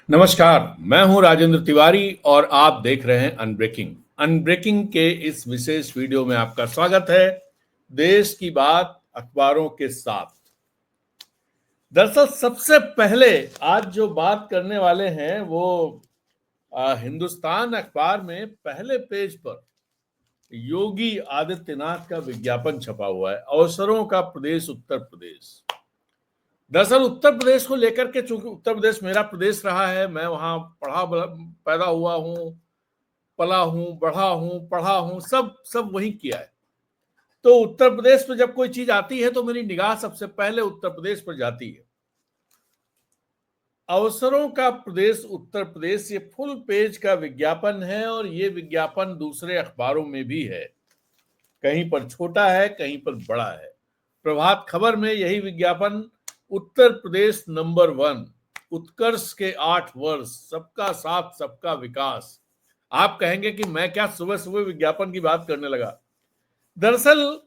नमस्कार, मैं हूं राजेंद्र तिवारी और आप देख रहे हैं अनब्रेकिंग। अनब्रेकिंग के इस विशेष वीडियो में आपका स्वागत है। देश की बात अखबारों के साथ। दरअसल सबसे पहले आज जो बात करने वाले हैं वो हिंदुस्तान अखबार में पहले पेज पर योगी आदित्यनाथ का विज्ञापन छपा हुआ है, अवसरों का प्रदेश उत्तर प्रदेश। दरअसल उत्तर प्रदेश को लेकर के, चूंकि उत्तर प्रदेश मेरा प्रदेश रहा है, मैं वहां पैदा हुआ हूं, पला हूं, पढ़ा हूं, सब सब वही किया है। तो उत्तर प्रदेश में जब कोई चीज आती है तो मेरी निगाह सबसे पहले उत्तर प्रदेश पर जाती है। अवसरों का प्रदेश उत्तर प्रदेश, ये फुल पेज का विज्ञापन है और ये विज्ञापन दूसरे अखबारों में भी है। कहीं पर छोटा है, कहीं पर बड़ा है। प्रभात खबर में यही विज्ञापन, उत्तर प्रदेश नंबर 1, उत्कर्ष के 8 वर्ष, सबका साथ सबका विकास। आप कहेंगे कि मैं क्या सुबह सुबह विज्ञापन की बात करने लगा। दरअसल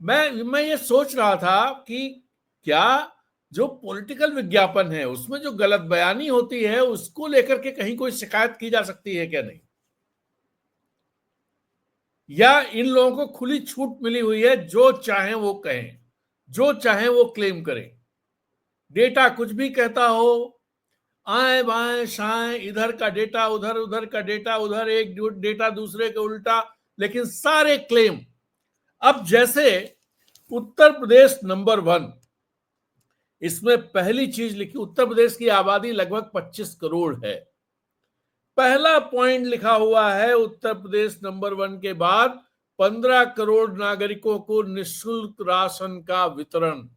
मैं ये सोच रहा था कि क्या जो पॉलिटिकल विज्ञापन है उसमें जो गलत बयानी होती है उसको लेकर के कहीं कोई शिकायत की जा सकती है क्या नहीं, या इन लोगों को खुली छूट मिली हुई है, जो चाहें वो कहें, जो चाहें वो क्लेम करें। डेटा कुछ भी कहता हो, आए बाएं शाएं, इधर का डेटा उधर, उधर का डेटा उधर, एक डेटा दूसरे के उल्टा, लेकिन सारे क्लेम। अब जैसे उत्तर प्रदेश नंबर 1, इसमें पहली चीज लिखी, उत्तर प्रदेश की आबादी लगभग 25 करोड़ है। पहला पॉइंट लिखा हुआ है, उत्तर प्रदेश नंबर 1 के बाद 15 करोड़ नागरिकों को निःशुल्क राशन का वितरण।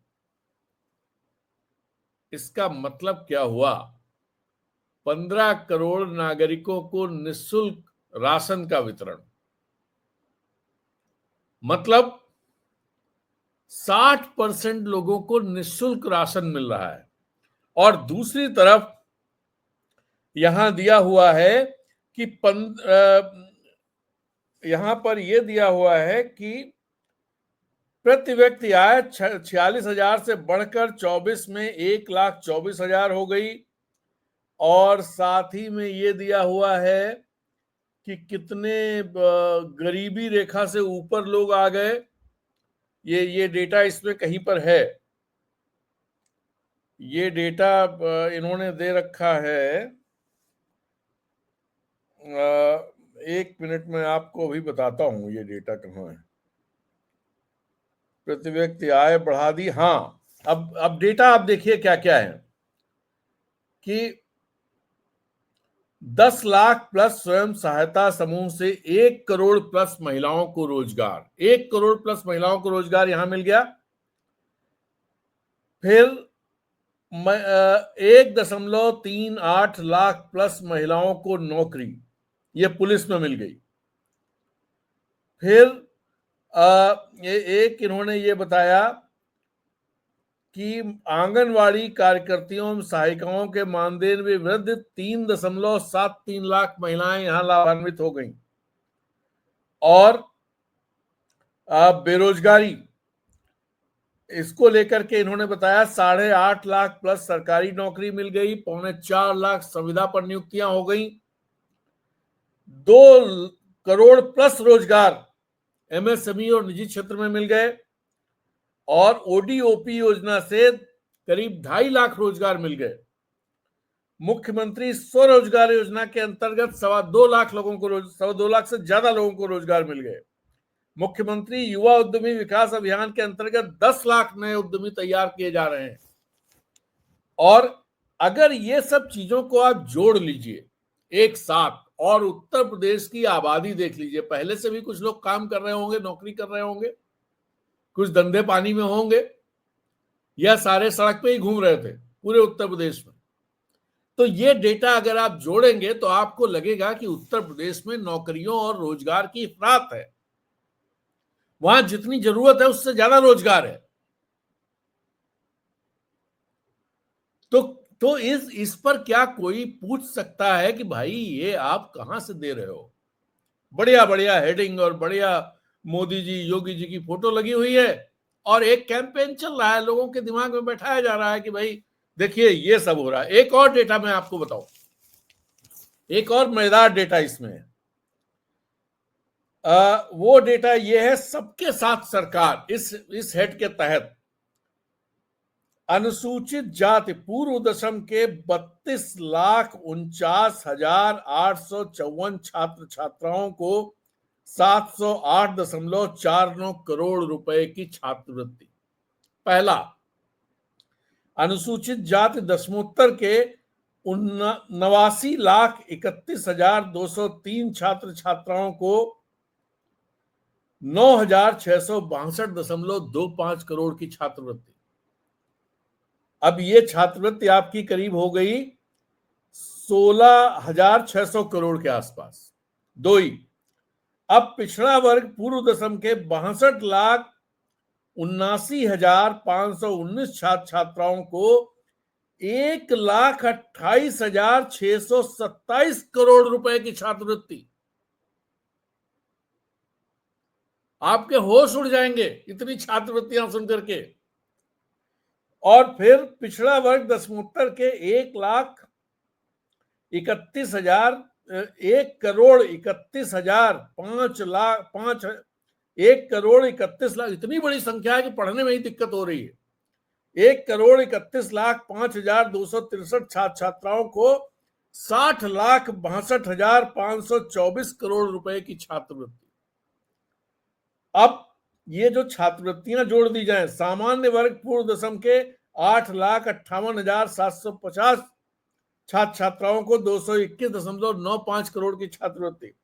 इसका मतलब क्या हुआ? 15 करोड़ नागरिकों को निःशुल्क राशन का वितरण, मतलब 60% लोगों को निःशुल्क राशन मिल रहा है। और दूसरी तरफ यहां दिया हुआ है कि यहां पर यह दिया हुआ है कि प्रति व्यक्ति आय 46,000 से बढ़कर 24 में 1,24,000 हो गई। और साथ ही में यह दिया हुआ है कि कितने गरीबी रेखा से ऊपर लोग आ गए। ये डेटा इसमें कहीं पर है, ये डेटा इन्होंने दे रखा है। एक मिनट में आपको भी बताता हूं ये डेटा कहां है। प्रति व्यक्ति आय बढ़ा दी, हाँ। अब डेटा आप देखिए क्या क्या है कि 10 लाख प्लस स्वयं सहायता समूह से 1 करोड़ प्लस महिलाओं को रोजगार, 1 करोड़ प्लस महिलाओं को रोजगार यहां मिल गया। फिर 1.38 लाख प्लस महिलाओं को नौकरी, ये पुलिस में मिल गई। फिर एक इन्होंने ये बताया कि आंगनवाड़ी कार्यकर्तियों एवं सहायिकाओं के मानदेय में वृद्धि, 3.73 लाख महिलाएं यहां लाभान्वित हो गई। और बेरोजगारी, इसको लेकर के इन्होंने बताया 8.5 लाख प्लस सरकारी नौकरी मिल गई, 3.25 लाख संविदा पर नियुक्तियां हो गई, 2 करोड़ प्लस रोजगार एमएसएमई और निजी क्षेत्र में मिल गए। और ओडीओपी योजना से करीब 2.5 लाख रोजगार मिल गए। मुख्यमंत्री स्वरोजगार योजना के अंतर्गत 2.25 लाख लोगों को 2.25 लाख से ज्यादा लोगों को रोजगार मिल गए। मुख्यमंत्री युवा उद्यमी विकास अभियान के अंतर्गत 10 लाख नए उद्यमी तैयार किए जा रहे हैं। और अगर ये सब चीजों को आप जोड़ लीजिए एक साथ और उत्तर प्रदेश की आबादी देख लीजिए, पहले से भी कुछ लोग काम कर रहे होंगे, नौकरी कर रहे होंगे, कुछ धंधे पानी में होंगे, या सारे सड़क पे ही घूम रहे थे पूरे उत्तर प्रदेश में। तो ये डेटा अगर आप जोड़ेंगे तो आपको लगेगा कि उत्तर प्रदेश में नौकरियों और रोजगार की इफरात है। वहां जितनी जरूरत है उससे ज्यादा रोजगार है। तो इस पर क्या कोई पूछ सकता है कि भाई ये आप कहां से दे रहे हो? बढ़िया बढ़िया हेडिंग और बढ़िया मोदी जी, योगी जी की फोटो लगी हुई है और एक कैंपेन चल रहा है, लोगों के दिमाग में बैठाया जा रहा है कि भाई देखिए ये सब हो रहा है। एक और डेटा मैं आपको बताऊं, एक और मजेदार डेटा इसमें है। वो डेटा ये है, सबके साथ सरकार इस हेड के तहत अनुसूचित जाति पूर्व दशम के 32,49,854 छात्र छात्राओं को 708.49 करोड़ रुपए की छात्रवृत्ति। पहला, अनुसूचित जाति दशमोत्तर के 89,31,203 छात्र छात्राओं को 9,662.25 करोड़ की छात्रवृत्ति। अब ये छात्रवृत्ति आपकी करीब हो गई 16,600 करोड़ के आसपास। दो ही, अब पिछड़ा वर्ग पूर्व दशम के 62,79,519 छात्र छात्राओं को 1,28,627 करोड़ रुपए की छात्रवृत्ति। आपके होश उड़ जाएंगे इतनी छात्रवृत्तियां सुनकर के। और फिर पिछड़ा वर्ग दशमोत्तर के 1,31,000 1,31,000 इतनी बड़ी संख्या है कि पढ़ने में ही दिक्कत हो रही है। 1,31,05,263 छात्र छात्राओं को 60,62,524 करोड़ रुपए की छात्रवृत्ति। अब ये जो छात्रवृत्तियां जोड़ दी जाए, सामान्य वर्ग पूर्व दशम के 8,58,750 छात्र छात्राओं को 221.95 करोड़ की छात्रवृत्ति,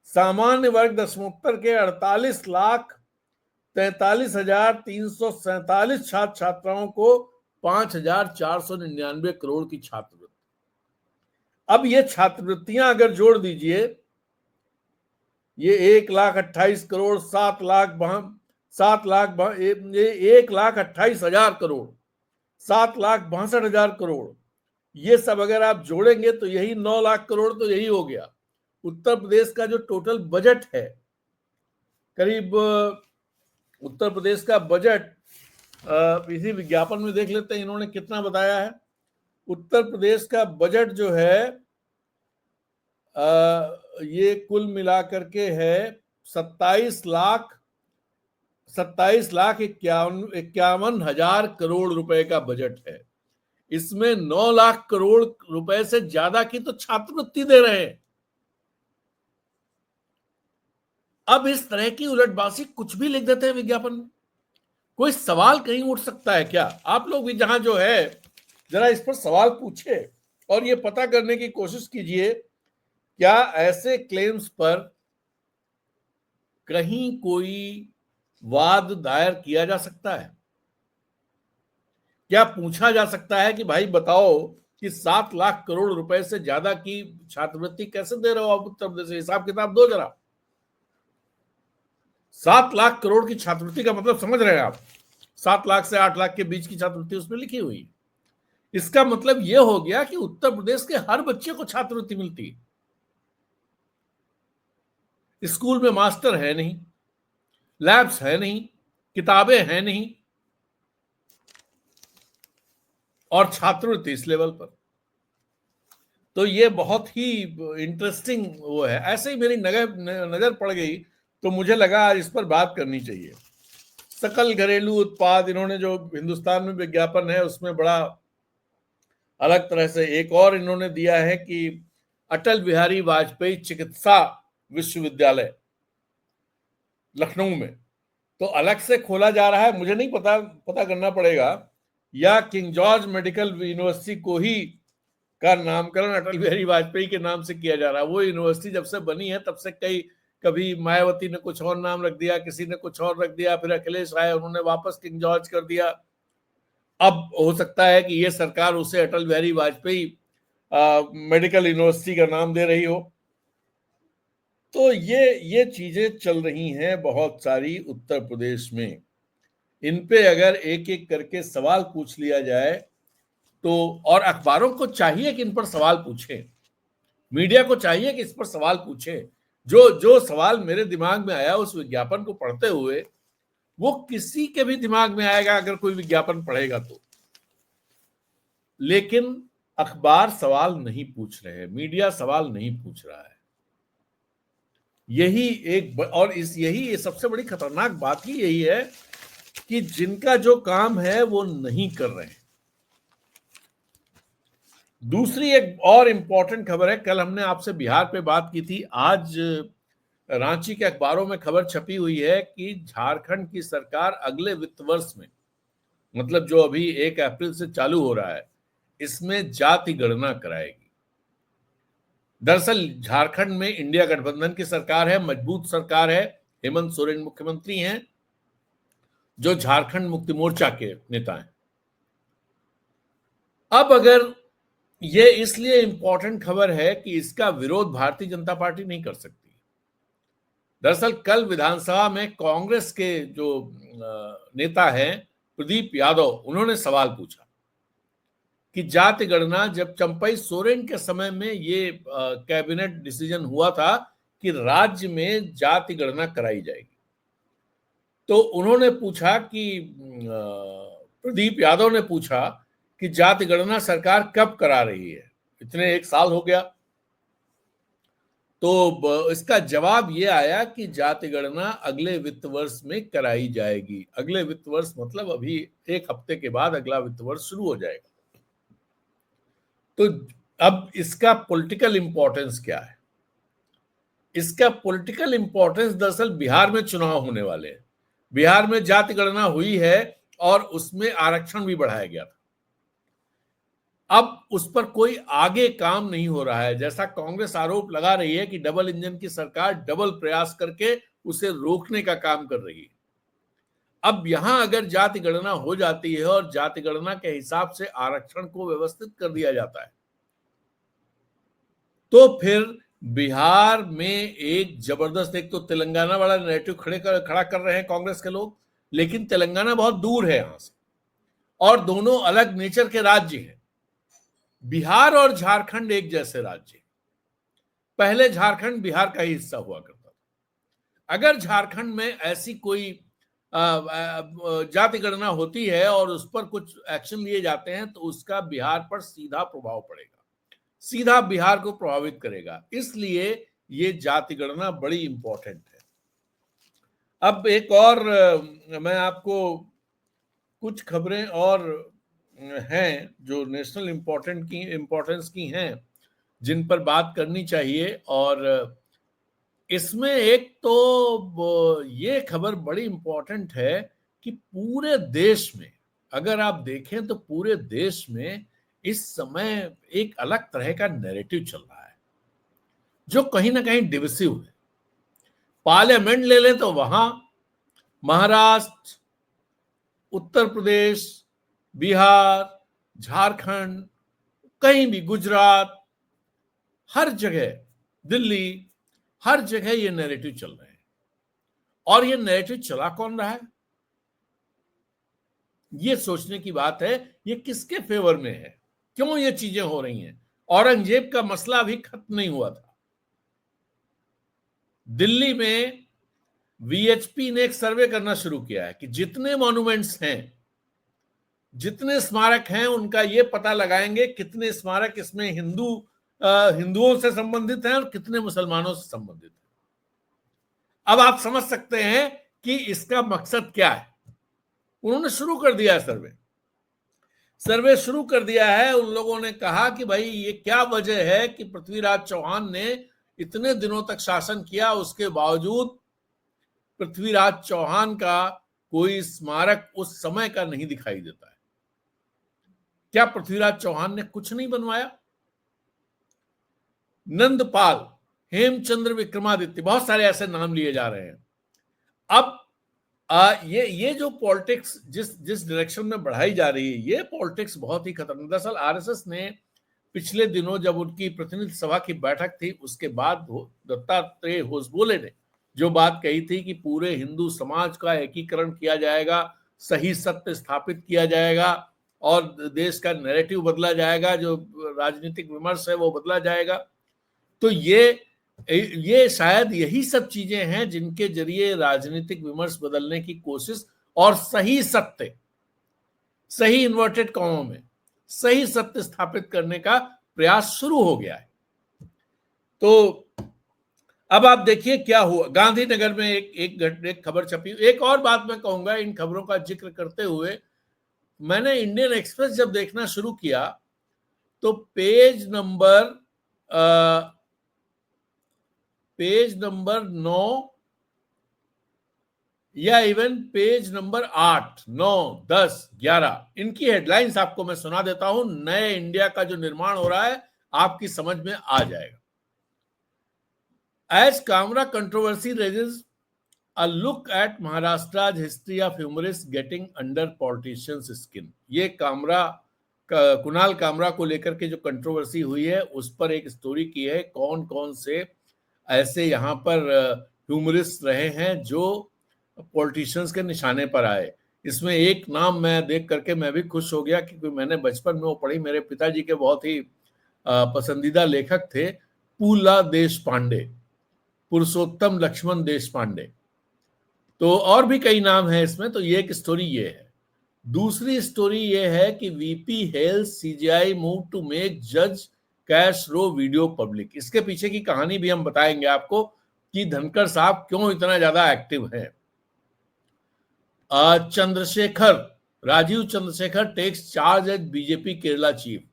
सामान्य वर्ग दशमोत्तर के 48,43,347 छात्र छात्राओं को 5,499 करोड़ की छात्रवृत्ति। अब ये छात्रवृत्तियां अगर जोड़ दीजिए, ये 1,28,000 करोड़, 1,28,000 करोड़, 7,62,000 करोड़, ये सब अगर आप जोड़ेंगे तो यही 9 लाख करोड़ तो यही हो गया। उत्तर प्रदेश का जो टोटल बजट है, करीब उत्तर प्रदेश का बजट इसी विज्ञापन में देख लेते हैं इन्होंने कितना बताया है। उत्तर प्रदेश का बजट जो है ये कुल मिलाकर के है 27,51,000 करोड़ रुपए का बजट है। इसमें 9 लाख करोड़ रुपए से ज्यादा की तो छात्रवृत्ति दे रहे हैं। अब इस तरह की उलटबाजी कुछ भी लिख देते हैं विज्ञापन में। कोई सवाल कहीं उठ सकता है क्या? आप लोग भी जहां जो है जरा इस पर सवाल पूछिए और ये पता करने की कोशिश कीजिए, क्या ऐसे क्लेम्स पर कहीं कोई वाद दायर किया जा सकता है? क्या पूछा जा सकता है कि भाई बताओ कि 7 लाख करोड़ रुपए से ज्यादा की छात्रवृत्ति कैसे दे रहे हो आप उत्तर प्रदेश? हिसाब किताब दो जरा। 7 लाख करोड़ की छात्रवृत्ति का मतलब समझ रहे हैं आप? 7 लाख से 8 लाख के बीच की छात्रवृत्ति उसमें लिखी हुई। इसका मतलब यह हो गया कि उत्तर प्रदेश के हर बच्चे को छात्रवृत्ति मिलती है। स्कूल में मास्टर है नहीं, लैब्स है नहीं, किताबें हैं नहीं, और छात्रवृत्ति इस लेवल पर। तो ये बहुत ही इंटरेस्टिंग वो है। ऐसे ही मेरी नजर पड़ गई तो मुझे लगा आज इस पर बात करनी चाहिए। सकल घरेलू उत्पाद, इन्होंने जो हिंदुस्तान में विज्ञापन है उसमें बड़ा अलग तरह से एक और इन्होंने दिया है कि अटल बिहारी वाजपेयी चिकित्सा विश्वविद्यालय लखनऊ में तो अलग से खोला जा रहा है। मुझे नहीं पता करना पड़ेगा, या किंग जॉर्ज मेडिकल यूनिवर्सिटी को ही का नामकरण अटल बिहारी वाजपेयी के नाम से किया जा रहा है। वो यूनिवर्सिटी जब से बनी है तब से कभी मायावती ने कुछ और नाम रख दिया, किसी ने कुछ और रख दिया, फिर अखिलेश आए उन्होंने वापस किंग जॉर्ज कर दिया। अब हो सकता है कि ये सरकार उसे अटल बिहारी वाजपेयी मेडिकल यूनिवर्सिटी का नाम दे रही हो। तो ये चीजें चल रही हैं बहुत सारी उत्तर प्रदेश में। इन पे अगर एक एक करके सवाल पूछ लिया जाए तो, और अखबारों को चाहिए कि इन पर सवाल पूछें, मीडिया को चाहिए कि इस पर सवाल पूछें। जो सवाल मेरे दिमाग में आया उस विज्ञापन को पढ़ते हुए, वो किसी के भी दिमाग में आएगा अगर कोई विज्ञापन पढ़ेगा तो। लेकिन अखबार सवाल नहीं पूछ रहे, मीडिया सवाल नहीं पूछ रहा है। यही यही सबसे बड़ी खतरनाक बात ही यही है कि जिनका जो काम है वो नहीं कर रहे हैं। दूसरी एक और इंपॉर्टेंट खबर है, कल हमने आपसे बिहार पे बात की थी, आज रांची के अखबारों में खबर छपी हुई है कि झारखंड की सरकार अगले वित्त वर्ष में, मतलब जो अभी 1 अप्रैल से चालू हो रहा है, इसमें जाति गणना कराएगी। दरअसल झारखंड में इंडिया गठबंधन की सरकार है, मजबूत सरकार है, हेमंत सोरेन मुख्यमंत्री हैं, जो झारखंड मुक्ति मोर्चा के नेता हैं। अब अगर ये इसलिए इंपॉर्टेंट खबर है कि इसका विरोध भारतीय जनता पार्टी नहीं कर सकती। दरअसल कल विधानसभा में कांग्रेस के जो नेता हैं प्रदीप यादव, उन्होंने सवाल पूछा कि जाति गणना, जब चंपई सोरेन के समय में ये कैबिनेट डिसीजन हुआ था कि राज्य में जाति गणना कराई जाएगी, तो उन्होंने पूछा कि प्रदीप यादव ने पूछा कि जाति गणना सरकार कब करा रही है, इतने 1 साल हो गया। तो इसका जवाब ये आया कि जाति गणना अगले वित्त वर्ष में कराई जाएगी। अगले वित्त वर्ष मतलब अभी 1 हफ्ते के बाद अगला वित्त वर्ष शुरू हो जाएगा। तो अब इसका पॉलिटिकल इंपॉर्टेंस क्या है? इसका पॉलिटिकल इंपॉर्टेंस दरअसल बिहार में चुनाव होने वाले हैं। बिहार में जाति गणना हुई है और उसमें आरक्षण भी बढ़ाया गया था। अब उस पर कोई आगे काम नहीं हो रहा है, जैसा कांग्रेस आरोप लगा रही है कि डबल इंजन की सरकार डबल प्रयास करके उसे रोकने का काम कर रही है। अब यहां अगर जाति गणना हो जाती है और जाति गणना के हिसाब से आरक्षण को व्यवस्थित कर दिया जाता है, तो फिर बिहार में एक जबरदस्त, एक तो तेलंगाना वाला नैरेटिव खड़ा कर रहे हैं कांग्रेस के लोग, लेकिन तेलंगाना बहुत दूर है यहां से और दोनों अलग नेचर के राज्य हैं। बिहार और झारखंड एक जैसे राज्य, पहले झारखंड बिहार का ही हिस्सा हुआ करता था। अगर झारखंड में ऐसी कोई जाति गणना होती है और उस पर कुछ एक्शन लिए जाते हैं तो उसका बिहार पर सीधा प्रभाव पड़ेगा, सीधा बिहार को प्रभावित करेगा। इसलिए ये जाति गणना बड़ी इंपॉर्टेंट है। अब एक और मैं आपको कुछ खबरें और हैं जो नेशनल इंपॉर्टेंस की हैं, जिन पर बात करनी चाहिए। और इसमें एक तो ये खबर बड़ी इंपॉर्टेंट है कि पूरे देश में, अगर आप देखें तो पूरे देश में इस समय एक अलग तरह का नैरेटिव चल रहा है जो कहीं ना कहीं डिविसिव है। पार्लियामेंट ले लें तो वहां महाराष्ट्र, उत्तर प्रदेश, बिहार, झारखंड, कहीं भी गुजरात, हर जगह, दिल्ली, हर जगह ये नैरेटिव चल रहे हैं। और ये नैरेटिव चला कौन रहा है, ये सोचने की बात है। ये किसके फेवर में है, क्यों ये चीजें हो रही हैं? औरंगजेब का मसला अभी खत्म नहीं हुआ था। दिल्ली में वीएचपी ने एक सर्वे करना शुरू किया है कि जितने मॉन्यूमेंट्स हैं, जितने स्मारक हैं, उनका ये पता लगाएंगे कितने स्मारक इसमें हिंदुओं से संबंधित हैं और कितने मुसलमानों से संबंधित हैं। अब आप समझ सकते हैं कि इसका मकसद क्या है। उन्होंने शुरू कर दिया है सर्वे शुरू कर दिया है। उन लोगों ने कहा कि भाई ये क्या वजह है कि पृथ्वीराज चौहान ने इतने दिनों तक शासन किया, उसके बावजूद पृथ्वीराज चौहान का कोई स्मारक उस समय का नहीं दिखाई देता है। क्या पृथ्वीराज चौहान ने कुछ नहीं बनवाया? नंदपाल, हेमचंद्र विक्रमादित्य, बहुत सारे ऐसे नाम लिए जा रहे हैं। अब ये जो पॉलिटिक्स जिस डायरेक्शन में बढ़ाई जा रही है, ये पॉलिटिक्स बहुत ही खतरनाक। दरअसल आरएसएस ने पिछले दिनों जब उनकी प्रतिनिधि सभा की बैठक थी, उसके बाद दत्तात्रेय होसबोले ने जो बात कही थी कि पूरे हिंदू समाज का एकीकरण किया जाएगा, सही सत्य स्थापित किया जाएगा और देश का नैरेटिव बदला जाएगा, जो राजनीतिक विमर्श है वो बदला जाएगा। तो ये शायद यही सब चीजें हैं जिनके जरिए राजनीतिक विमर्श बदलने की कोशिश और सही सत्य, सही इन्वर्टेड कॉमा में सही सत्य स्थापित करने का प्रयास शुरू हो गया है। तो अब आप देखिए क्या हुआ गांधीनगर में। एक खबर छपी। एक और बात मैं कहूंगा इन खबरों का जिक्र करते हुए, मैंने इंडियन एक्सप्रेस जब देखना शुरू किया तो पेज नंबर 9 या इवन पेज नंबर 8, 9, 10, 11 इनकी हेडलाइंस आपको मैं सुना देता हूं। नए इंडिया का जो निर्माण हो रहा है आपकी समझ में आ जाएगा। As Kamra controversy raises a look at Maharashtra history of humorist getting under politicians skin. ये कुणाल कामरा को लेकर के जो कंट्रोवर्सी हुई है उस पर एक स्टोरी की है। कौन कौन से ऐसे यहाँ पर ह्यूमरिस्ट रहे हैं जो पॉलिटिशियंस के निशाने पर आए। इसमें एक नाम मैं देख करके मैं भी खुश हो गया क्योंकि मैंने बचपन में वो पढ़ी। मेरे पिताजी के बहुत ही पसंदीदा लेखक थे पूला देश पांडे, पुरुषोत्तम लक्ष्मण देश पांडे। तो और भी कई नाम हैं इसमें। तो ये एक स्टोरी ये है। दूसरी स्टोरी ये है कि VP health CGI move to make जज कैश रो वीडियो पब्लिक। इसके पीछे की कहानी भी हम बताएंगे आपको कि धनखड़ साहब क्यों इतना ज्यादा एक्टिव हैं। Rajeev Chandrasekhar takes charge as BJP Kerala chief.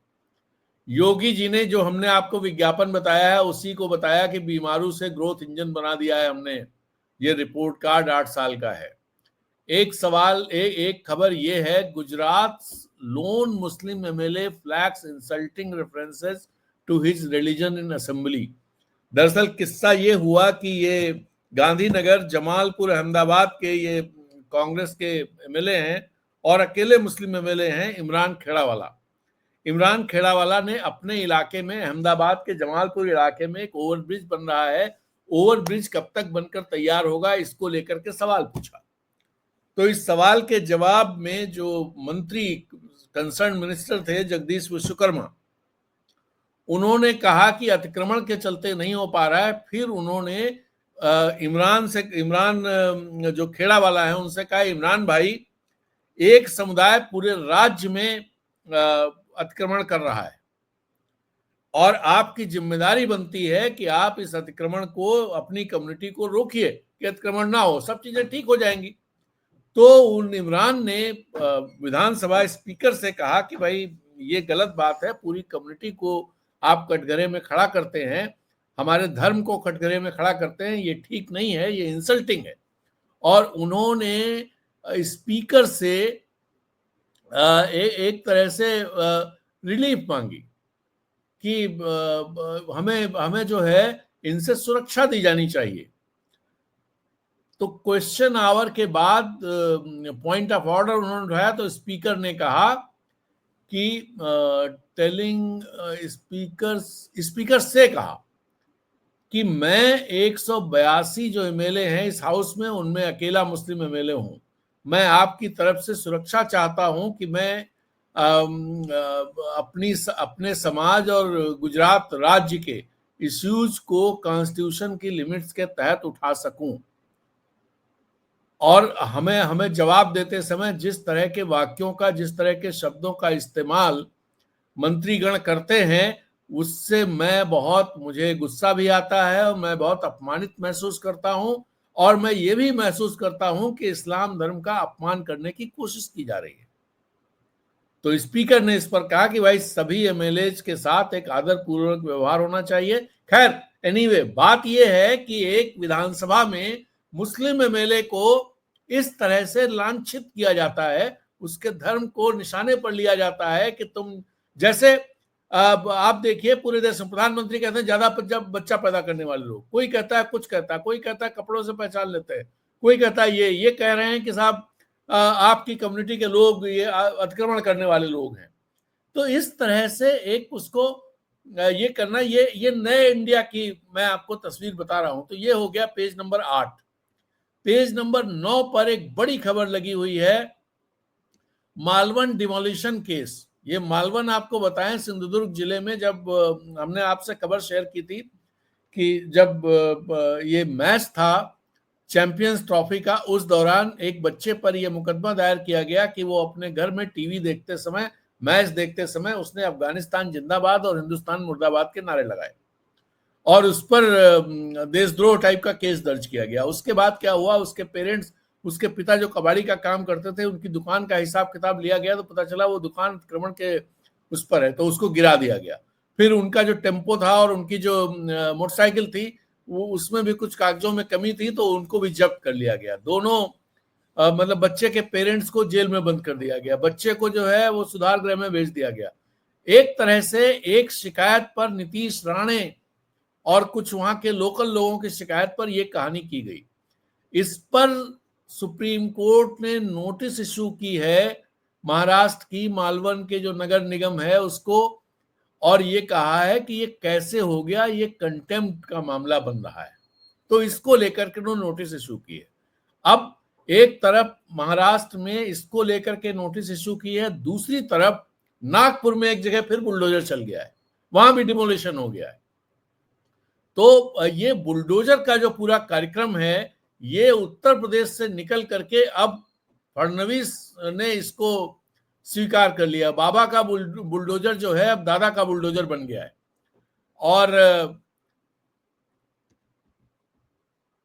Yogi ji ने जो हमने आपको विज्ञापन बताया है उसी को बताया कि बीमारू से ग्रोथ इंजन बना दिया है हमने। ये रिपोर्ट कार्ड 8 साल का है। एक खबर ये है, Gujarat lone Muslim MLA flags insulting references to his religion in assembly. दरअसल किस्सा ये हुआ कि ये गांधीनगर जमालपुर अहमदाबाद के ये कांग्रेस के एमएलए हैं और अकेले मुस्लिम एमएलए हैं इमरान खेड़ावाला। इमरान खेड़ावाला ने अपने इलाके में, अहमदाबाद के जमालपुर इलाके में एक ओवरब्रिज बन रहा है। ओवरब्रिज कब तक बनकर तैयार होगा इसको लेकर के सवाल पूछा। तो इस सवाल के जवाब में जो मंत्री कंसर्न मिनिस्टर थे जगदीश विश्वकर्मा, उन्होंने कहा कि अतिक्रमण के चलते नहीं हो पा रहा है। फिर उन्होंने इमरान जो खेड़ावाला है उनसे कहा, इमरान भाई एक समुदाय पूरे राज्य में अतिक्रमण कर रहा है और आपकी जिम्मेदारी बनती है कि आप इस अतिक्रमण को, अपनी कम्युनिटी को रोकिए कि अतिक्रमण ना हो, सब चीजें ठीक हो जाएंगी। तो उन इमरान ने विधानसभा स्पीकर से कहा कि भाई ये गलत बात है, पूरी कम्युनिटी को आप कटघरे में खड़ा करते हैं, हमारे धर्म को कटघरे में खड़ा करते हैं, ये ठीक नहीं है, ये इंसल्टिंग है। और उन्होंने स्पीकर से एक तरह से रिलीफ मांगी कि हमें जो है इनसे सुरक्षा दी जानी चाहिए। तो क्वेश्चन आवर के बाद पॉइंट ऑफ ऑर्डर उन्होंने उठाया तो स्पीकर ने कहा कि स्पीकर से कहा कि मैं 182 जो एमएलए हैं इस हाउस में, उनमें अकेला मुस्लिम एमएलए हूं। मैं आपकी तरफ से सुरक्षा चाहता हूं कि मैं अपने समाज और गुजरात राज्य के इश्यूज को कॉन्स्टिट्यूशन की लिमिट्स के तहत उठा सकूं। और हमें जवाब देते समय जिस तरह के वाक्यों का, जिस तरह के शब्दों का इस्तेमाल मंत्रीगण करते हैं उससे मुझे गुस्सा भी आता है और मैं बहुत अपमानित महसूस करता हूं। और मैं ये भी महसूस करता हूं कि इस्लाम धर्म का अपमान करने की कोशिश की जा रही है। तो स्पीकर ने इस पर कहा कि भाई सभी एमएलए के साथ एक आदर पूर्वक व्यवहार होना चाहिए। खैर एनीवे, बात यह है कि एक विधानसभा में मुस्लिम एमएलए को इस तरह से लांछित किया जाता है, उसके धर्म को निशाने पर लिया जाता है कि तुम जैसे आप देखिए पूरे देश में प्रधानमंत्री कहते हैं ज्यादा बच्चा पैदा करने वाले लोग, कोई कहता है कुछ कहता है, कोई कहता है कपड़ों से पहचान लेते हैं, कोई कहता है ये कह रहे हैं कि साहब आपकी कम्युनिटी के लोग ये अतिक्रमण करने वाले लोग हैं। तो इस तरह से एक उसको ये करना, ये नए इंडिया की मैं आपको तस्वीर बता रहा हूं। तो ये हो गया पेज नंबर 8। पेज नंबर 9 पर एक बड़ी खबर लगी हुई है, मालवन डिमोलिशन केस। ये मालवन आपको बताएं सिंधुदुर्ग जिले में, जब हमने आपसे खबर शेयर की थी कि जब ये मैच था चैंपियंस ट्रॉफी का, उस दौरान एक बच्चे पर यह मुकदमा दायर किया गया कि वो अपने घर में टीवी देखते समय मैच देखते समय उसने अफगानिस्तान जिंदाबाद और हिंदुस्तान मुर्दाबाद के नारे लगाए और उस पर देशद्रोह टाइप का केस दर्ज किया गया। उसके बाद क्या हुआ, उसके पेरेंट्स, उसके पिता जो कबाड़ी का काम करते थे, उनकी दुकान का हिसाब किताब लिया गया तो पता चला वो दुकान अतिक्रमण के उस पर है, तो उसको गिरा दिया गया। फिर उनका जो टेम्पो था और उनकी जो मोटरसाइकिल थी, वो उसमें भी कुछ कागजों में कमी थी, तो उनको भी जब्त कर लिया गया। दोनों मतलब बच्चे के पेरेंट्स को जेल में बंद कर दिया गया, बच्चे को जो है वो सुधार गृह में भेज दिया गया। एक तरह से एक शिकायत पर नीतीश राणे और कुछ वहां के लोकल लोगों की शिकायत पर यह कहानी की गई। इस पर सुप्रीम कोर्ट ने नोटिस इशू की है महाराष्ट्र की मालवन के जो नगर निगम है उसको, और ये कहा है कि ये कैसे हो गया, ये कंटेम्प्ट का मामला बन रहा है। तो इसको लेकर के उन्होंने नोटिस इशू की है। अब एक तरफ महाराष्ट्र में इसको लेकर के नोटिस इशू की है, दूसरी तरफ नागपुर में एक जगह फिर बुलडोजर चल गया है, वहां भी डिमोलिशन हो गया है। तो ये बुलडोजर का जो पूरा कार्यक्रम है ये उत्तर प्रदेश से निकल करके अब फडणवीस ने इसको स्वीकार कर लिया। बाबा का बुलडोजर जो है अब दादा का बुलडोजर बन गया है। और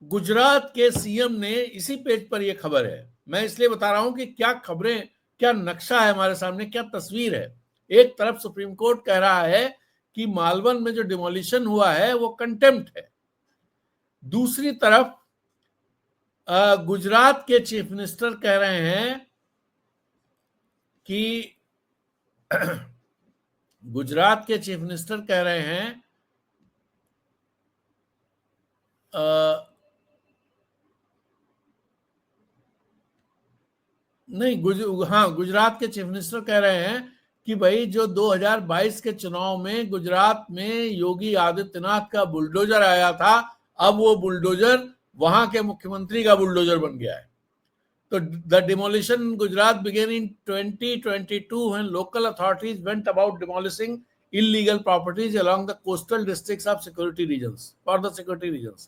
गुजरात के सीएम ने, इसी पेज पर यह खबर है, मैं इसलिए बता रहा हूं कि क्या खबरें, क्या नक्शा है हमारे सामने, क्या तस्वीर है। एक तरफ सुप्रीम कोर्ट कह रहा है कि मालवन में जो डिमोलिशन हुआ है वो कंटेम्प्ट है, दूसरी तरफ गुजरात के चीफ मिनिस्टर कह रहे हैं कि गुजरात के चीफ मिनिस्टर कह रहे हैं गुजरात के चीफ मिनिस्टर कह रहे हैं कि भाई जो 2022 के चुनाव में गुजरात में योगी आदित्यनाथ का बुलडोजर आया था, अब वो बुलडोजर वहां के मुख्यमंत्री का बुलडोजर बन गया है। तो the demolition in Gujarat began in 2022 when local authorities went about demolishing illegal properties along the coastal districts of security regions for the security regions।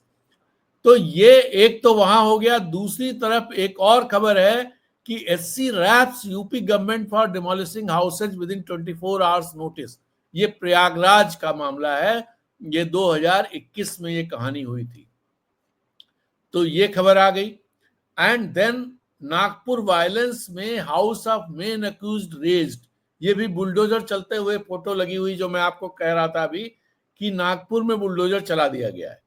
तो ये एक तो वहां हो गया। दूसरी तरफ एक और खबर है कि SC raps UP government for demolishing houses within 24 hours notice. ये प्रयागराज का मामला है, ये 2021 में ये कहानी हुई थी। तो ये खबर आ गई। एंड देन नागपुर वायलेंस में house of main accused raised, ये भी बुलडोजर चलते हुए फोटो लगी हुई, जो मैं आपको कह रहा था अभी कि नागपुर में बुलडोजर चला दिया गया है।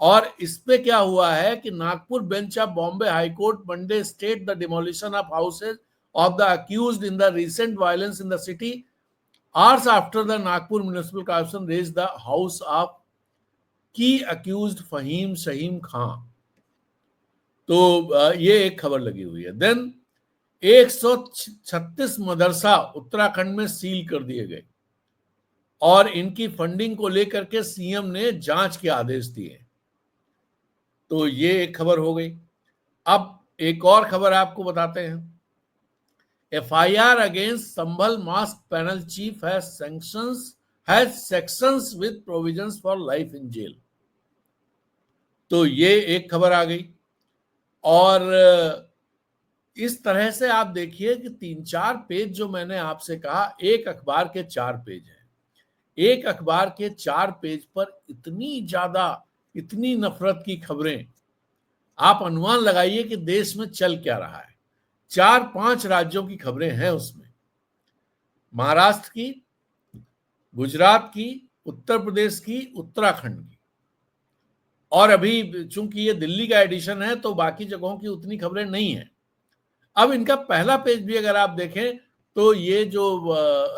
और इस पे क्या हुआ है कि Nagpur bench of Bombay High Court Monday stayed the demolition of houses of the accused in the recent violence in the city hours after the Nagpur municipal corporation razed the house of key accused Fahim Shahim Khan. तो ये एक खबर लगी हुई है। Then 136 मदरसा उत्तराखंड में seal कर दिए गए और इनकी फंडिंग को लेकर के सीएम ने जांच के आदेश दिए। तो ये एक खबर हो गई। अब एक और खबर आपको बताते हैं। FIR against Sambhal mosque panel chief has sections with provisions for life in jail. तो ये एक खबर आ गई। और इस तरह से आप देखिए कि 3-4 पेज जो मैंने आपसे कहा, एक अखबार के 4 पेज हैं। एक अखबार के 4 पेज पर इतनी ज्यादा, इतनी नफरत की खबरें, आप अनुमान लगाइए कि देश में चल क्या रहा है। 4-5 राज्यों की खबरें हैं उसमें, महाराष्ट्र की, गुजरात की, उत्तर प्रदेश की, उत्तराखंड की, और अभी चूंकि ये दिल्ली का एडिशन है तो बाकी जगहों की उतनी खबरें नहीं है। अब इनका पहला पेज भी अगर आप देखें तो ये जो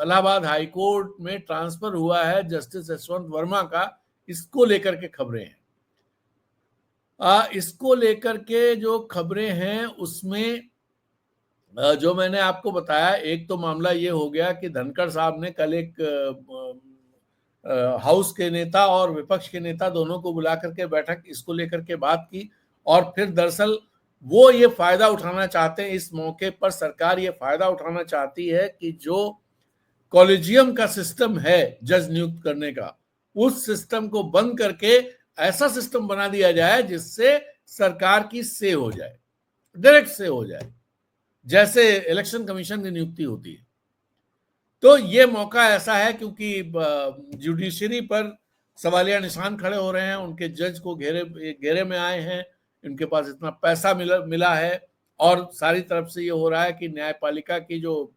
इलाहाबाद हाई कोर्ट में ट्रांसफर हुआ है जस्टिस यशवंत वर्मा का, इसको लेकर के खबरें हैं। इसको लेकर के जो खबरें हैं उसमें जो मैंने आपको बताया, एक तो मामला ये हो गया कि धनखड़ साहब ने कल एक हाउस के नेता और विपक्ष के नेता दोनों को बुला करके बैठक इसको लेकर के बात की, और फिर दरअसल वो ये फायदा उठाना चाहते हैं, इस मौके पर सरकार ये फायदा उठाना चाहती है कि जो कॉलेजियम का सिस्टम है जज नियुक्त करने का, उस सिस्टम को बंद करके ऐसा सिस्टम बना दिया जाए जिससे सरकार की से हो जाए, डायरेक्ट से हो जाए, जैसे इलेक्शन कमीशन की नियुक्ति होती है। तो ये मौका ऐसा है क्योंकि जुडिशरी पर सवालिया निशान खड़े हो रहे हैं, उनके जज को घेरे में आए हैं, इनके पास इतना पैसा मिला है, और सारी तरफ से ये हो रहा है कि न्यायपालिका की जो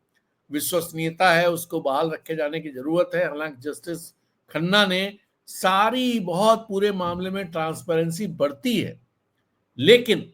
विश्वसनीयता है उसको बहाल रखे जाने की जरूरत है। हालांकि जस्टिस खन्ना ने सारी बहुत पूरे मामले में ट्रांसपेरेंसी बरती है, लेकिन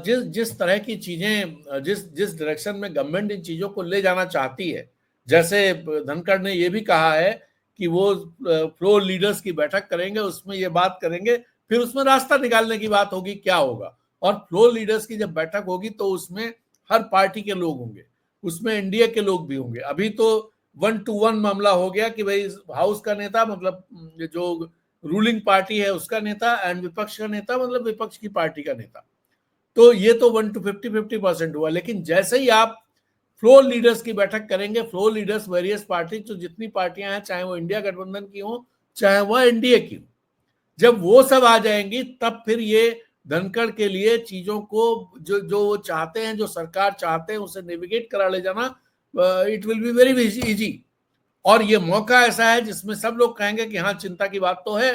जिस जिस तरह की चीजें, जिस जिस डायरेक्शन में गवर्नमेंट इन चीजों को ले जाना चाहती है, जैसे धनखड़ ने यह भी कहा है कि वो फ्लोर लीडर्स की बैठक करेंगे, उसमें ये बात करेंगे, फिर उसमें रास्ता निकालने की बात होगी क्या होगा। और फ्लोर लीडर्स की जब बैठक होगी तो उसमें हर पार्टी के लोग होंगे, उसमें एनडीए के लोग भी होंगे। अभी तो 1-to-1 मामला हो गया कि भाई हाउस का नेता मतलब जो रूलिंग पार्टी है उसका नेता, एंड विपक्ष का नेता मतलब विपक्ष की पार्टी का नेता। तो ये तो 1 to 50% हुआ। लेकिन जैसे ही आप फ्लोर लीडर्स की बैठक करेंगे, फ्लोर लीडर्स वेरियस पार्टी, जो जितनी पार्टियां हैं, चाहे वो इंडिया गठबंधन की हो चाहे वह एनडीए की हो, जब वो सब आ जाएंगी तब फिर ये धनखड़ के लिए चीजों को जो जो वो चाहते हैं, जो सरकार चाहते हैं, उसे नेविगेट करा ले जाना, it will be very easy. और ये मौका ऐसा है जिसमें सब लोग कहेंगे कि हाँ, चिंता की बात तो है,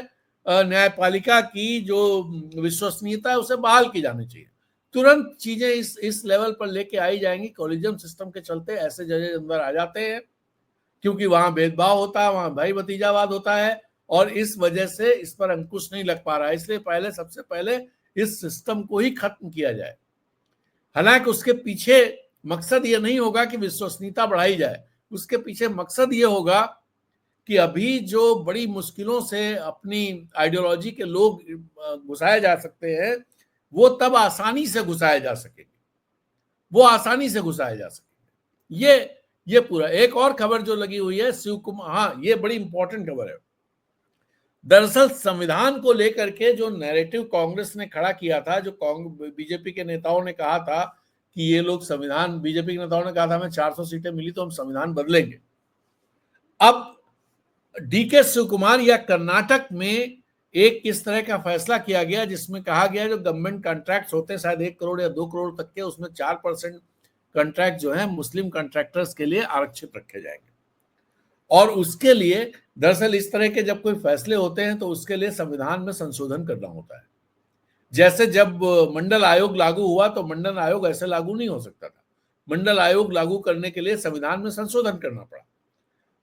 न्यायपालिका की जो विश्वसनीयता है उसे बहाल की जानी चाहिए। तुरंत चीजें इस लेवल पर लेके आई जाएंगी। कॉलेजियम सिस्टम के चलते ऐसे जजेस अंदर आ जाते हैं क्योंकि वहां भेदभाव होता है, वहां भाई भतीजावाद होता है, और इस वजह से इस पर अंकुश नहीं लग पा रहा है। इसलिए सबसे पहले इस सिस्टम को ही खत्म किया जाए। हालांकि उसके पीछे मकसद ये नहीं होगा कि विश्वसनीयता बढ़ाई जाए, उसके पीछे मकसद ये होगा कि अभी जो बड़ी मुश्किलों से अपनी आइडियोलॉजी के लोग घुसाए जा सकते हैं, वो तब आसानी से घुसाए जा सकेंगे, वो आसानी से घुसाए जा सकेंगे। ये पूरा। एक और खबर जो लगी हुई है शिव कुमार, हाँ, ये बड़ी इंपॉर्टेंट खबर है। दरअसल संविधान को लेकर के जो नैरेटिव कांग्रेस ने खड़ा किया था, जो बीजेपी के नेताओं ने कहा था कि ये लोग संविधान, बीजेपी के नेताओं ने कहा था हमें 400 सीटें मिली तो हम संविधान बदलेंगे। अब डीके शिव कुमार या कर्नाटक में एक किस तरह का फैसला किया गया जिसमें कहा गया जो गवर्नमेंट कॉन्ट्रैक्ट्स होते हैं शायद 1 करोड़ या 2 करोड़ तक के, उसमें 4% कॉन्ट्रैक्ट जो है मुस्लिम कॉन्ट्रैक्टर्स के लिए आरक्षित रखे जाएंगे। और उसके लिए दरअसल इस तरह के जब कोई फैसले होते हैं तो उसके लिए संविधान में संशोधन करना होता है। जैसे जब मंडल आयोग लागू हुआ तो मंडल आयोग ऐसे लागू नहीं हो सकता था, मंडल आयोग लागू करने के लिए संविधान में संशोधन करना पड़ा।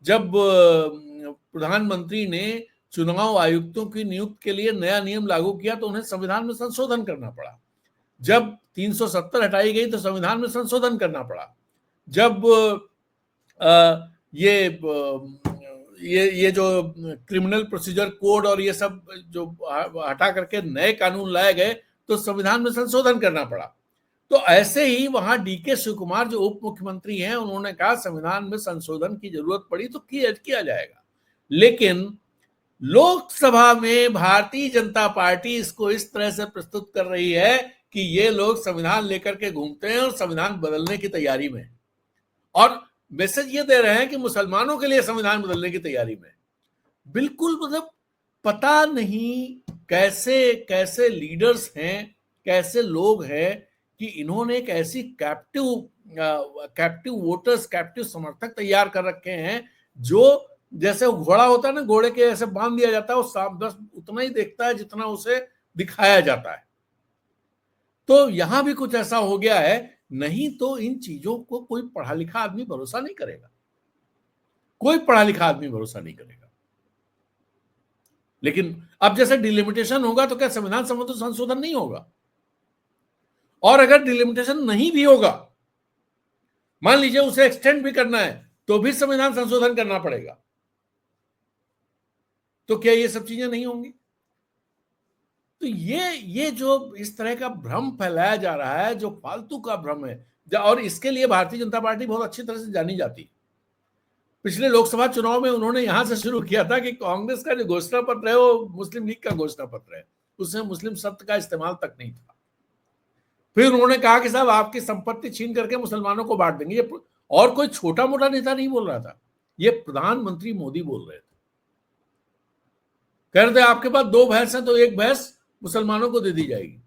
जब प्रधानमंत्री ने चुनाव आयुक्तों की नियुक्ति के लिए नया नियम लागू किया तो उन्हें संविधान में संशोधन करना पड़ा। जब 370 हटाई गई तो संविधान में संशोधन करना पड़ा। जब ये जो क्रिमिनल प्रोसीजर कोड और ये सब जो हटा करके नए कानून लाए गए तो संविधान में संशोधन करना पड़ा। तो ऐसे ही वहां डीके शिव कुमार जो उप मुख्यमंत्री हैं, उन्होंने कहा संविधान में संशोधन की जरूरत पड़ी तो किया जाएगा। लेकिन लोकसभा में भारतीय जनता पार्टी इसको इस तरह से प्रस्तुत कर रही है कि ये लोग संविधान लेकर के घूमते हैं और संविधान बदलने की तैयारी में, और मैसेज ये दे रहे हैं कि मुसलमानों के लिए संविधान बदलने की तैयारी में। बिल्कुल, मतलब पता नहीं कैसे कैसे लीडर्स हैं, कैसे लोग हैं कि इन्होंने एक ऐसी कैप्टिव वोटर्स, कैप्टिव समर्थक तैयार कर रखे हैं, जो जैसे घोड़ा होता है ना, घोड़े के ऐसे बांध दिया जाता है, वो बस उतना ही देखता है जितना उसे दिखाया जाता है। तो यहां भी कुछ ऐसा हो गया है। नहीं तो इन चीजों को कोई पढ़ा लिखा आदमी भरोसा नहीं करेगा, कोई पढ़ा लिखा आदमी भरोसा नहीं करेगा। लेकिन अब जैसे डिलिमिटेशन होगा तो क्या संविधान संबंधी संशोधन नहीं होगा? और अगर डिलिमिटेशन नहीं भी होगा, मान लीजिए उसे एक्सटेंड भी करना है, तो भी संविधान संशोधन करना पड़ेगा। तो क्या ये सब चीजें नहीं होंगी? तो ये जो इस तरह का भ्रम फैलाया जा रहा है, जो फालतू का भ्रम है, और इसके लिए भारतीय जनता पार्टी बहुत अच्छी तरह से जानी जाती है। पिछले लोकसभा चुनाव में उन्होंने यहां से शुरू किया था कि कांग्रेस का जो घोषणा पत्र है वो मुस्लिम लीग का घोषणा पत्र है, उसमें मुस्लिम शब्द का इस्तेमाल तक नहीं था। फिर उन्होंने कहा कि साहब आपकी संपत्ति छीन करके मुसलमानों को बांट देंगे। ये और कोई छोटा मोटा नेता नहीं बोल रहा था, ये प्रधानमंत्री मोदी बोल रहे थे। कह रहे थे आपके पास 2 भैंस हैं तो 1 भैंस मुसलमानों को दे दी जाएगी,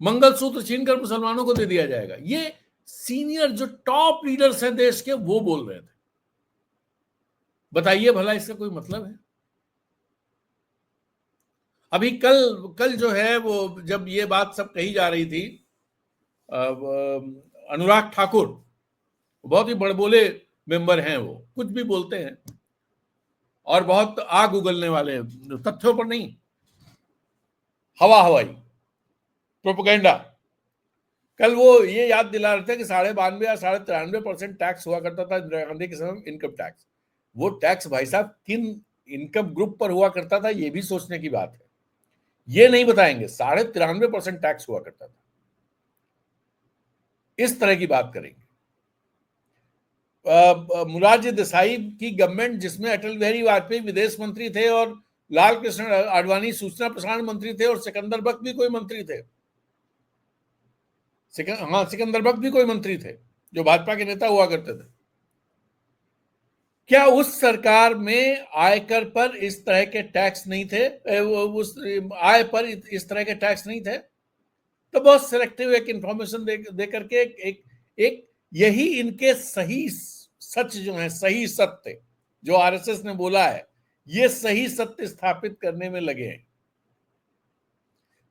मंगलसूत्र छीनकर मुसलमानों को दे दिया जाएगा। ये सीनियर जो टॉप लीडर्स हैं देश के, वो बोल रहे थे। बताइए भला इसका कोई मतलब है? अभी कल कल जो है वो जब ये बात सब कही जा रही थी, अनुराग ठाकुर बहुत ही बड़बोले मेंबर हैं, वो कुछ भी बोलते हैं और बहुत आग उगलने वाले हैं, तथ्यों पर नहीं, हवा हवाई प्रोपेगेंडा। कल वो ये याद दिला रहे थे कि 92 या 93% टैक्स हुआ करता था इंदिरा गांधी के समय, इनकम टैक्स। वो टैक्स भाई साहब किन इनकम ग्रुप पर हुआ करता था, ये भी सोचने की बात है। ये नहीं बताएंगे। 93.5% टैक्स हुआ करता था। इस तरह की बात करेंगे। मोरारजी देसाई की गवर्नमेंट, जिसमें अटल बिहारी वाजपेयी विदेश मंत्री थे और लाल कृष्ण आडवाणी सूचना प्रसारण मंत्री थे और सिकंदर बख्त भी कोई मंत्री थे। सिकंदर बख्त भी कोई मंत्री थे जो भाजपा के नेता हुआ करते थे। क्या उस सरकार में आयकर पर इस तरह के टैक्स नहीं थे? उस आय पर इस तरह के टैक्स नहीं थे? तो बहुत सिलेक्टिव एक इंफॉर्मेशन दे करके एक यही इनके सही सच जो है, सही सत्य जो आरएसएस ने बोला है, ये सही सत्य स्थापित करने में लगे हैं।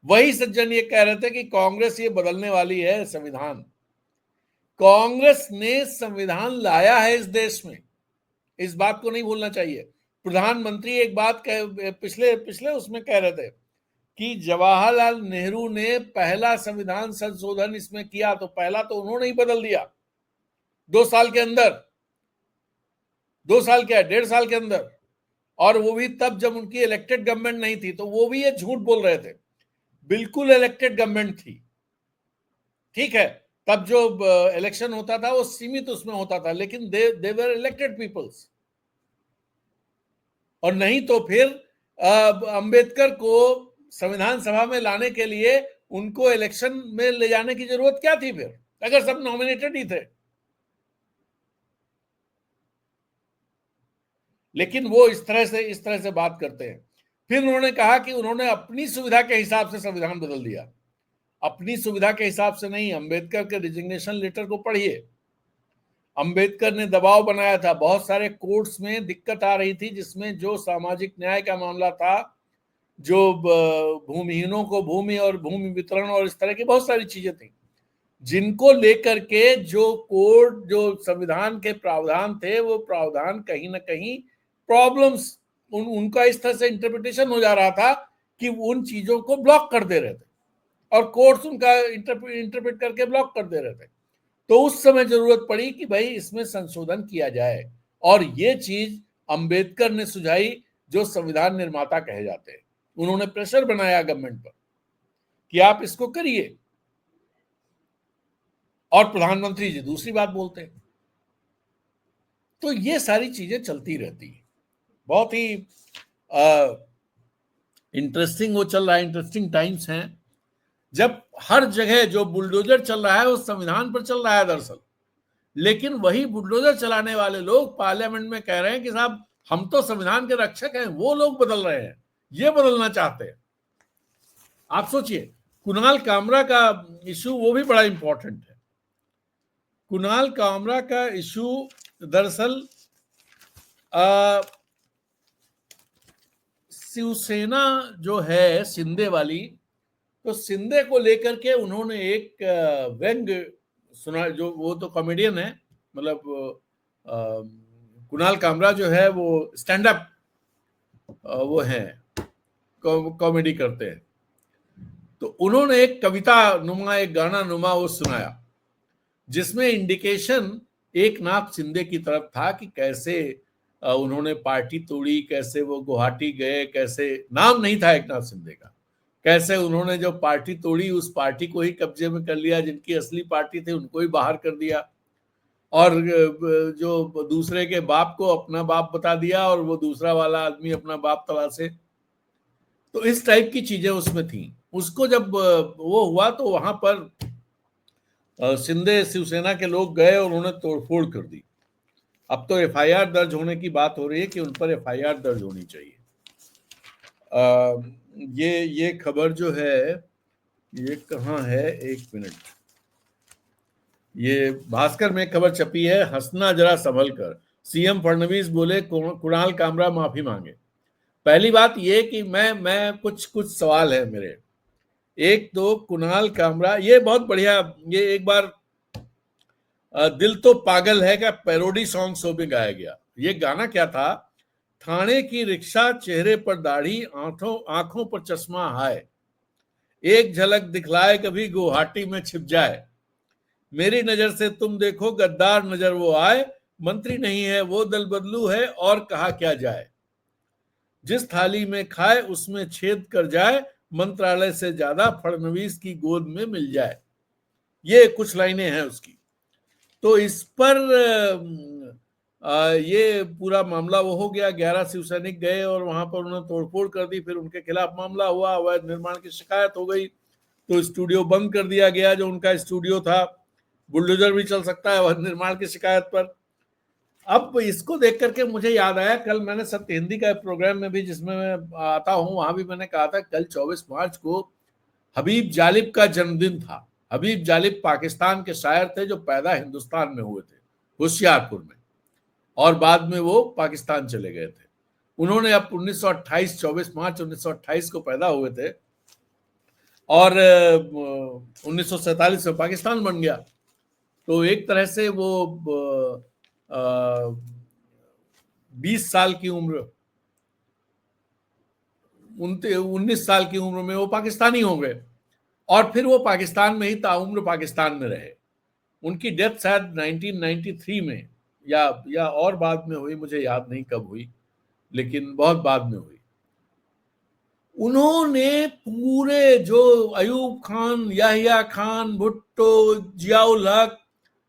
वही सज्जन ये कह रहे थे कि कांग्रेस ये बदलने वाली है संविधान। कांग्रेस ने संविधान लाया है इस देश में, इस बात को नहीं भूलना चाहिए। प्रधानमंत्री एक बात पिछले पिछले उसमें कह रहे थे कि जवाहरलाल नेहरू ने पहला संविधान संशोधन इसमें किया, तो पहला तो उन्होंने ही बदल दिया 2 साल के अंदर। 2 साल क्या, 1.5 साल के अंदर। और वो भी तब जब उनकी इलेक्टेड गवर्नमेंट नहीं थी, तो वो भी ये झूठ बोल रहे थे। बिल्कुल इलेक्टेड गवर्नमेंट थी, ठीक है। तब जो इलेक्शन होता था वो सीमित उसमें होता था, लेकिन दे वर इलेक्टेड पीपल्स। और नहीं तो फिर अंबेडकर को संविधान सभा में लाने के लिए उनको इलेक्शन में ले जाने की जरूरत क्या थी फिर, अगर सब नॉमिनेटेड ही थे? लेकिन वो इस तरह से बात करते हैं। फिर उन्होंने कहा कि उन्होंने अपनी सुविधा के हिसाब से संविधान बदल दिया। अपनी सुविधा के हिसाब से नहीं, अंबेडकर के रिजिग्नेशन लेटर को पढ़िए। अंबेडकर ने दबाव बनाया था, बहुत सारे कोर्ट्स में दिक्कत आ रही थी, जिसमें जो सामाजिक न्याय का मामला था, जो भूमिहीनों को भूमि और भूमि वितरण और इस तरह की बहुत सारी चीजें थी, जिनको लेकर के जो कोर्ट, जो संविधान के प्रावधान थे, वो प्रावधान कहीं ना कहीं प्रॉब्लम्स, उनका इस तरह से इंटरप्रिटेशन हो जा रहा था कि उन चीजों को ब्लॉक कर दे रहे थे और कोर्ट्स उनका इंटरप्रेट करके ब्लॉक कर दे रहे थे। तो उस समय जरूरत पड़ी कि भाई इसमें संशोधन किया जाए, और ये चीज अंबेडकर ने सुझाई, जो संविधान निर्माता कहे जाते हैं। उन्होंने प्रेशर बनाया गवर्नमेंट पर कि आप इसको करिए, और प्रधानमंत्री जी दूसरी बात बोलते हैं। तो ये सारी चीजें चलती रहती है। बहुत ही इंटरेस्टिंग वो चल रहा है, इंटरेस्टिंग टाइम्स हैं, जब हर जगह जो बुलडोजर चल रहा है वो संविधान पर चल रहा है दरअसल। लेकिन वही बुलडोजर चलाने वाले लोग पार्लियामेंट में कह रहे हैं कि साहब हम तो संविधान के रक्षक हैं, वो लोग बदल रहे हैं, ये बदलना चाहते हैं। आप सोचिए, कुणाल कामरा का इशू वो भी बड़ा इंपॉर्टेंट है। कुणाल कामरा का इशू दरअसल शिवसेना जो है शिंदे वाली, तो शिंदे को लेकर के उन्होंने एक व्यंग्य सुना, जो वो तो कॉमेडियन है, मतलब कुणाल कामरा जो है वो स्टैंड अप वो है, कॉमेडी करते हैं। तो उन्होंने एक कविता नुमा, एक गाना नुमा वो सुनाया, जिसमें इंडिकेशन एक नाथ शिंदे की तरफ था कि कैसे उन्होंने पार्टी तोड़ी, कैसे वो गुवाहाटी गए, कैसे नाम नहीं था एक नाथ शिंदे का, कैसे उन्होंने जो पार्टी तोड़ी उस पार्टी को ही कब्जे में कर लिया, जिनकी असली पार्टी थी उनको ही बाहर कर दिया, और जो दूसरे के बाप को अपना बाप बता दिया और वो दूसरा वाला आदमी अपना बाप तलाशे। तो इस टाइप की चीजें उसमें थी। उसको जब वो हुआ तो वहां पर शिंदे शिवसेना के लोग गए और उन्होंने तोड़फोड़ कर दी। अब तो एफआईआर दर्ज होने की बात हो रही है कि उन पर एफआईआर दर्ज होनी चाहिए। ये खबर जो है ये कहाँ है, एक मिनट, ये भास्कर में खबर छपी है, हंसना जरा संभल कर, सीएम फडणवीस बोले कुणाल कामरा माफी मांगे। पहली बात ये कि मैं कुछ सवाल है मेरे। एक तो कुणाल कामरा, ये बहुत बढ़िया, ये एक बार दिल तो पागल है का पैरोडी सॉन्ग शो में गाया गया। ये गाना क्या था? थाने की रिक्शा, चेहरे पर दाढ़ी, आंखों पर चश्मा, हाय एक झलक दिखलाए कभी गुवाहाटी में छिप जाए, मेरी नजर से तुम देखो गद्दार नजर वो आए, मंत्री नहीं है वो दल बदलू है और कहा क्या जाए, जिस थाली में खाए उसमें छेद कर जाए, मंत्रालय से ज्यादा फडणवीस की गोद में मिल जाए। ये कुछ लाइनें हैं उसकी। तो इस पर ये पूरा मामला वो हो गया। 11 शिव सैनिक गए और वहां पर उन्होंने तोड़फोड़ कर दी, फिर उनके खिलाफ मामला हुआ, अवैध निर्माण की शिकायत हो गई, तो स्टूडियो बंद कर दिया गया जो उनका स्टूडियो था। बुलडोजर भी चल सकता है अवैध निर्माण की शिकायत पर। अब इसको देख करके मुझे याद आया, कल मैंने सत्य हिंदी का प्रोग्राम में भी जिसमें मैं आता हूं, वहां भी मैंने कहा था कल 24 मार्च को हबीब जालिब का जन्मदिन था। हबीब जालिब पाकिस्तान के शायर थे जो पैदा हिंदुस्तान में हुए थे, होशियारपुर में, और बाद में वो पाकिस्तान चले गए थे। उन्होंने अब 1928, 24 मार्च 1928 को पैदा हुए थे और 1947 में पाकिस्तान बन गया। तो एक तरह से वो 20 साल की उम्र, 19 साल की उम्र में वो पाकिस्तानी हो गए और फिर वो पाकिस्तान में ही ताउम्र पाकिस्तान में रहे। उनकी डेथ शायद 1993 में या और बाद में हुई, मुझे याद नहीं कब हुई, लेकिन बहुत बाद में हुई। उन्होंने पूरे जो अयूब खान, याहिया खान, भुट्टो, जियाउल हक,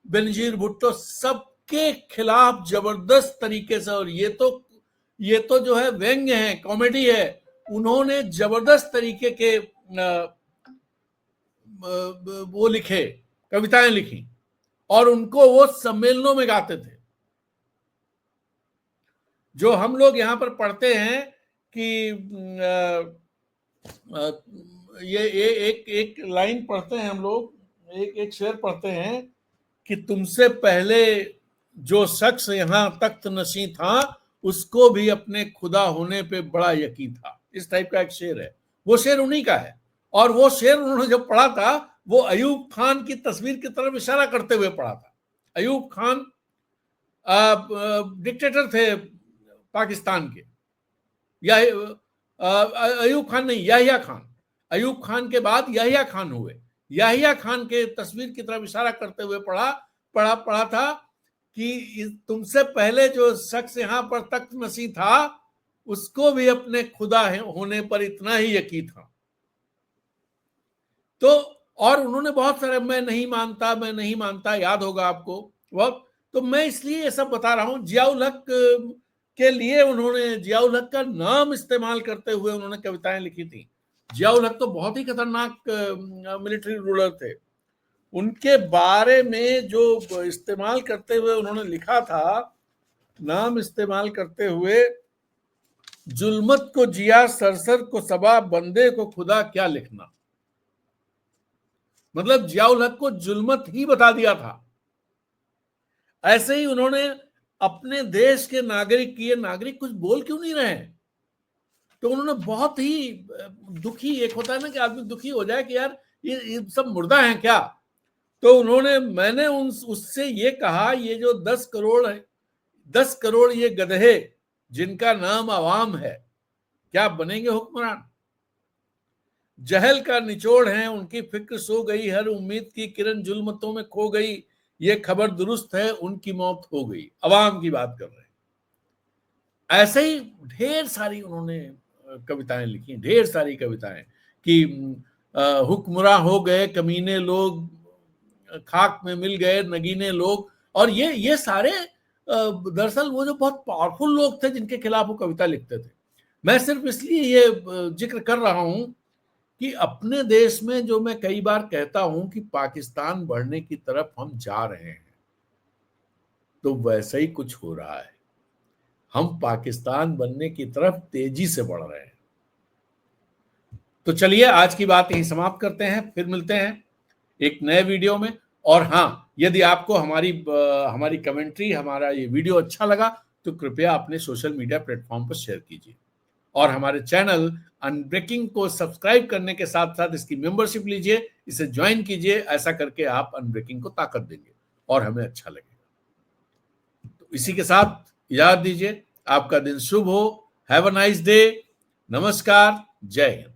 बेनजीर भुट्टो, सबके खिलाफ जबरदस्त तरीके से, और ये तो जो है व्यंग्य है, कॉमेडी है, उन्होंने जबरदस्त तरीके के वो लिखे, कविताएं लिखी और उनको वो सम्मेलनों में गाते थे। जो हम लोग यहाँ पर पढ़ते हैं कि ये एक लाइन पढ़ते हैं हम लोग, एक शेर पढ़ते हैं कि तुमसे पहले जो शख्स यहाँ तख्त नशी था उसको भी अपने खुदा होने पे बड़ा यकीन था। इस टाइप का एक शेर है, वो शेर उन्हीं का है। और वो शेर उन्होंने जब पढ़ा था वो अयूब खान की तस्वीर की तरफ इशारा करते हुए पढ़ा था। अयूब खान डिक्टेटर थे पाकिस्तान के, या अयूब खान नहीं, याहिया खान। अयूब खान के बाद याहिया खान हुए। याहिया खान के तस्वीर की तरफ इशारा करते हुए पढ़ा था कि तुमसे पहले जो शख्स यहाँ पर तख्त नशी था उसको भी अपने खुदा होने पर इतना ही यकीन था। तो और उन्होंने बहुत सारे मैं नहीं मानता, याद होगा आपको बहुत। तो मैं इसलिए ये सब बता रहा हूं, जियाउल हक के लिए उन्होंने जियाउल हक का नाम इस्तेमाल करते हुए उन्होंने कविताएं लिखी थी। जियाउल हक तो बहुत ही खतरनाक मिलिट्री रूलर थे। उनके बारे में जो इस्तेमाल करते हुए उन्होंने लिखा था, नाम इस्तेमाल करते हुए, जुल्मत को जिया सरसर को सबा, बंदे को खुदा क्या लिखना। मतलब जियाउल हक को जुल्मत ही बता दिया था। ऐसे ही उन्होंने अपने देश के नागरिक किए, नागरिक कुछ बोल क्यों नहीं रहे, तो उन्होंने बहुत ही दुखी, एक होता है ना कि आदमी दुखी हो जाए कि यार ये सब मुर्दा हैं क्या, तो मैंने उससे ये कहा, ये जो 10 करोड़ है, 10 करोड़ ये गधे जिनका नाम आवाम है, क्या बनेंगे हुक्मरान? जहल का निचोड़ है उनकी फिक्र सो गई, हर उम्मीद की किरण जुल्मतों में खो गई, ये खबर दुरुस्त है उनकी मौत हो गई। अवाम की बात कर रहे हैं। ऐसे ही ढेर सारी उन्होंने कविताएं लिखी, ढेर सारी कविताएं कि हुक्मरां हो गए कमीने लोग, खाक में मिल गए नगीने लोग। और ये सारे दरअसल वो जो बहुत पावरफुल लोग थे जिनके खिलाफ वो कविता लिखते थे। मैं सिर्फ इसलिए ये जिक्र कर रहा हूं कि अपने देश में जो मैं कई बार कहता हूं कि पाकिस्तान बढ़ने की तरफ हम जा रहे हैं, तो वैसा ही कुछ हो रहा है। हम पाकिस्तान बनने की तरफ तेजी से बढ़ रहे हैं। तो चलिए आज की बात यहीं समाप्त करते हैं, फिर मिलते हैं एक नए वीडियो में। और हाँ, यदि आपको हमारी कमेंट्री, हमारा ये वीडियो अच्छा लगा तो कृपया अपने सोशल मीडिया प्लेटफॉर्म पर शेयर कीजिए और हमारे चैनल अनब्रेकिंग को सब्सक्राइब करने के साथ साथ इसकी मेंबरशिप लीजिए, इसे ज्वाइन कीजिए। ऐसा करके आप अनब्रेकिंग को ताकत देंगे और हमें अच्छा लगेगा। तो इसी के साथ इजाजत दीजिए। आपका दिन शुभ हो। Have a nice day. नमस्कार। जय हिंद।